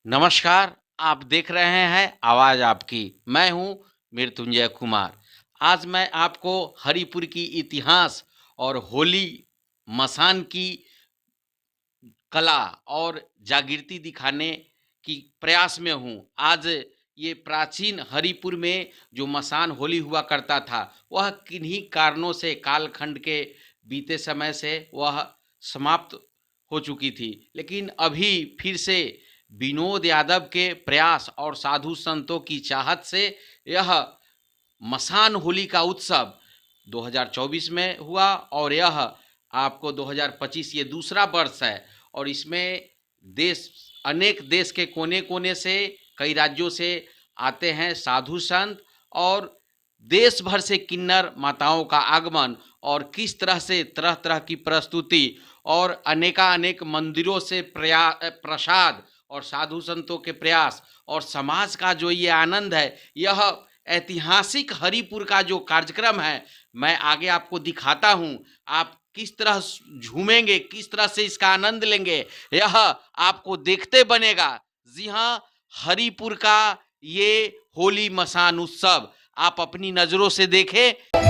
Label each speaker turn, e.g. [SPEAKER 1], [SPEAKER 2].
[SPEAKER 1] नमस्कार, आप देख रहे हैं आवाज़ आपकी। मैं हूँ मृत्युंजय कुमार। आज मैं आपको हरिपुर की इतिहास और होली मसान की कला और जागृति दिखाने की प्रयास में हूँ। आज ये प्राचीन हरिपुर में जो मसान होली हुआ करता था, वह किन्हीं कारणों से कालखंड के बीते समय से वह समाप्त हो चुकी थी। लेकिन अभी फिर से विनोद यादव के प्रयास और साधु संतों की चाहत से यह मसान होली का उत्सव 2024 में हुआ और यह आपको 2025 ये दूसरा वर्ष है और इसमें देश अनेक देश के कोने-कोने से कई राज्यों से आते हैं साधु संत और देश भर से किन्नर माताओं का आगमन और किस तरह से तरह-तरह की प्रस्तुति और अनेकानेक मंदिरों से प्रसाद और साधु संतों के प्रयास और समाज का जो ये आनंद है, यह ऐतिहासिक हरिपुर का जो कार्यक्रम है, मैं आगे आपको दिखाता हूँ। आप किस तरह झूमेंगे, किस तरह से इसका आनंद लेंगे, यह आपको देखते बनेगा। जी हाँ, हरिपुर का ये होली मसान उत्सव आप अपनी नज़रों से देखें।